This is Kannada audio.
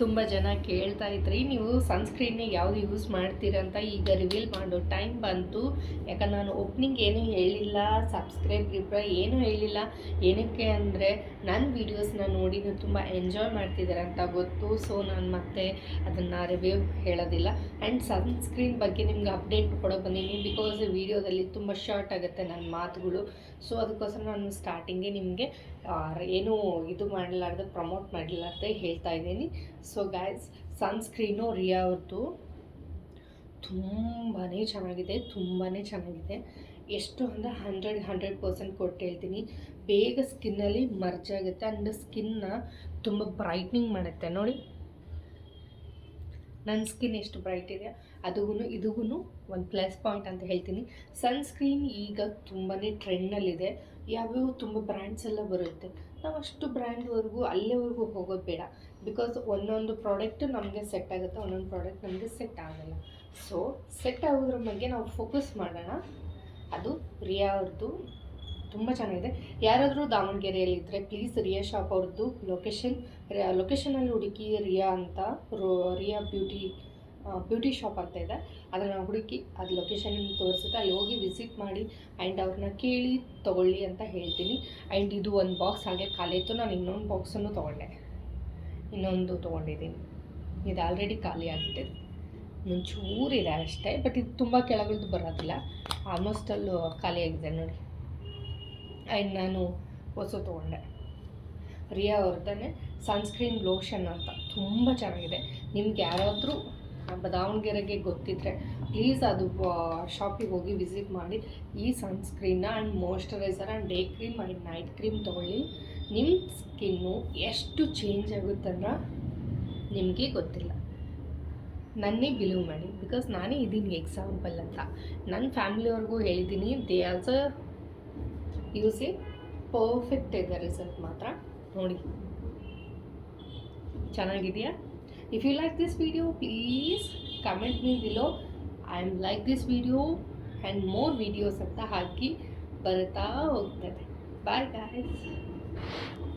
ತುಂಬ ಜನ ಕೇಳ್ತಾ ಇದ್ರಿ, ನೀವು ಸನ್ಸ್ಕ್ರೀನ್ ಯಾವುದು ಯೂಸ್ ಮಾಡ್ತೀರಂತ. ಈಗ ರಿವೀಲ್ ಮಾಡೋ ಟೈಮ್ ಬಂತು. ಯಾಕಂದ್ರೆ ನಾನು ಓಪನಿಂಗ್ ಏನೂ ಹೇಳಿಲ್ಲ, ಸಬ್ಸ್ಕ್ರೈಬ್ ಏನೂ ಹೇಳಿಲ್ಲ. ಏನಕ್ಕೆ ಅಂದರೆ ನನ್ನ ವೀಡಿಯೋಸ್ನ ನೋಡಿ ನೀವು ತುಂಬ ಎಂಜಾಯ್ ಮಾಡ್ತಿದ್ದೀರ ಅಂತ ಗೊತ್ತು. ಸೊ ನಾನು ಮತ್ತೆ ಅದನ್ನು ರಿವ್ಯೂ ಹೇಳೋದಿಲ್ಲ. ಆ್ಯಂಡ್ ಸನ್ಸ್ಕ್ರೀನ್ ಬಗ್ಗೆ ನಿಮ್ಗೆ ಅಪ್ಡೇಟ್ ಕೊಡೋ ಬಂದೀನಿ. ಬಿಕಾಸ್ ವೀಡಿಯೋದಲ್ಲಿ ತುಂಬ ಶಾರ್ಟ್ ಆಗುತ್ತೆ ನನ್ನ ಮಾತುಗಳು. ಸೊ ಅದಕ್ಕೋಸ್ಕರ ನಾನು ಸ್ಟಾರ್ಟಿಂಗೇ ನಿಮಗೆ ಏನೂ ಇದು ಮಾಡಲಾರ್ದೆ ಪ್ರಮೋಟ್ ಮಾಡಲಾರ್ದೆ ಹೇಳ್ತಾ ಇದ್ದೀನಿ. ಸೊ ಗೈಸ್, ಸನ್ಸ್ಕ್ರೀನು ರಿಯಾ ಅವ್ರದ್ದು ತುಂಬಾ ಚೆನ್ನಾಗಿದೆ. ಎಷ್ಟು ಅಂದರೆ 100% ಕೊಟ್ಟು ಹೇಳ್ತೀನಿ. ಬೇಗ ಸ್ಕಿನ್ನಲ್ಲಿ ಮರ್ಜ್ ಆಗುತ್ತೆ ಆ್ಯಂಡ್ ಸ್ಕಿನ್ನ ತುಂಬ ಬ್ರೈಟ್ನಿಂಗ್ ಮಾಡುತ್ತೆ. ನೋಡಿ ನನ್ನ ಸ್ಕಿನ್ ಎಷ್ಟು ಬ್ರೈಟ್ ಇದೆ, ಇದೂ ಒಂದು ಪ್ಲಸ್ ಪಾಯಿಂಟ್ ಅಂತ ಹೇಳ್ತೀನಿ. ಸನ್ಸ್ಕ್ರೀನ್ ಈಗ ತುಂಬಾ ಟ್ರೆಂಡ್ನಲ್ಲಿದೆ. ಯಾವ್ಯಾವ ತುಂಬ ಬ್ರ್ಯಾಂಡ್ಸ್ ಎಲ್ಲ ಬರುತ್ತೆ. ನಾವು ಅಷ್ಟು ಬ್ರ್ಯಾಂಡ್ವರೆಗೂ ಅಲ್ಲಿವರೆಗೂ ಹೋಗೋದು ಬೇಡ. ಬಿಕಾಸ್ ಒಂದೊಂದು ಪ್ರಾಡಕ್ಟ್ ನಮಗೆ ಸೆಟ್ ಆಗುತ್ತೆ, ಒಂದೊಂದು ಪ್ರಾಡಕ್ಟ್ ನಮಗೆ ಸೆಟ್ ಆಗೋಲ್ಲ. ಸೊ ಸೆಟ್ ಆಗೋದ್ರ ಬಗ್ಗೆ ನಾವು ಫೋಕಸ್ ಮಾಡೋಣ. ಅದು ರಿಯಾ ಅವ್ರದ್ದು ತುಂಬ ಚೆನ್ನಾಗಿದೆ. ಯಾರಾದರೂ ದಾವಣಗೆರೆಯಲ್ಲಿದ್ದರೆ ಪ್ಲೀಸ್ ರಿಯಾ ಶಾಪ್ ಅವ್ರದ್ದು ಲೊಕೇಶನಲ್ಲಿ ಹುಡುಕಿ. ರಿಯಾ ಅಂತ ರಿಯಾ ಬ್ಯೂಟಿ ಶಾಪ್ ಅಂತ ಇದೆ. ಅದನ್ನು ಹುಡುಕಿ ಅದು ಲೊಕೇಶನ್ ತೋರಿಸುತ್ತೆ. ಅಲ್ಲಿ ಹೋಗಿ ವಿಸಿಟ್ ಮಾಡಿ ಆ್ಯಂಡ್ ಅವ್ರನ್ನ ಕೇಳಿ ತೊಗೊಳ್ಳಿ ಅಂತ ಹೇಳ್ತೀನಿ. ಆ್ಯಂಡ್ ಇದು ಒಂದು ಬಾಕ್ಸ್ ಹಾಗೆ ಖಾಲಿ ಇತ್ತು. ನಾನು ಇನ್ನೊಂದು ಬಾಕ್ಸನ್ನು ತೊಗೊಂಡಿದ್ದೀನಿ. ಇದು ಆಲ್ರೆಡಿ ಖಾಲಿ ಆಗಿಬಿಟ್ಟಿದೆ. ಚೂರಿದೆ ಅಷ್ಟೇ, ಬಟ್ ಇದು ತುಂಬ ಕೆಳಗಳ್ದು ಬರೋದಿಲ್ಲ. ಆಲ್ಮೋಸ್ಟ್ ಅಲ್ಲಿ ಖಾಲಿಯಾಗಿದೆ ನೋಡಿ. ಆ್ಯಂಡ್ ನಾನು ಹೊಸ ತೊಗೊಂಡೆ ರಿಯಾ ಅವ್ರದ್ದೇ ಸನ್ಸ್ಕ್ರೀನ್ ಲೋಷನ್ ಅಂತ. ತುಂಬ ಚೆನ್ನಾಗಿದೆ. ನಿಮ್ಗೆ ಯಾರಾದರೂ ದಾವಣಗೆರೆಗೆ ಗೊತ್ತಿದ್ದರೆ ಪ್ಲೀಸ್ ಅದು ಶಾಪಿಗೆ ಹೋಗಿ ವಿಸಿಟ್ ಮಾಡಿ. ಈ ಸನ್ಸ್ಕ್ರೀನ್ನ and moisturiser and day cream and night cream ತೊಗೊಳ್ಳಿ. ನಿಮ್ಮ ಸ್ಕಿನ್ನು ಎಷ್ಟು ಚೇಂಜ್ ಆಗುತ್ತಂದ್ರೆ ನಿಮಗೆ ಗೊತ್ತಿಲ್ಲ. ನನ್ನೇ ಬಿಲೀವ್ ಮಾಡಿ, ಬಿಕಾಸ್ ನಾನೇ ಇದ್ದೀನಿ ಎಕ್ಸಾಂಪಲ್ ಅಂತ. ನನ್ನ ಫ್ಯಾಮಿಲಿಯವ್ರಿಗೂ ಹೇಳಿದ್ದೀನಿ. They also use it. Perfect ಇದೆ ರಿಸಲ್ಟ್ ಮಾತ್ರ. ನೋಡಿ ಚೆನ್ನಾಗಿದೆಯಾ? If you like this video, please comment me below. I am like this video and more videos ಅಂತ ಹಾಕಿ ಬರ್ತಾ ಹೋಗ್ತದೆ. Bye guys.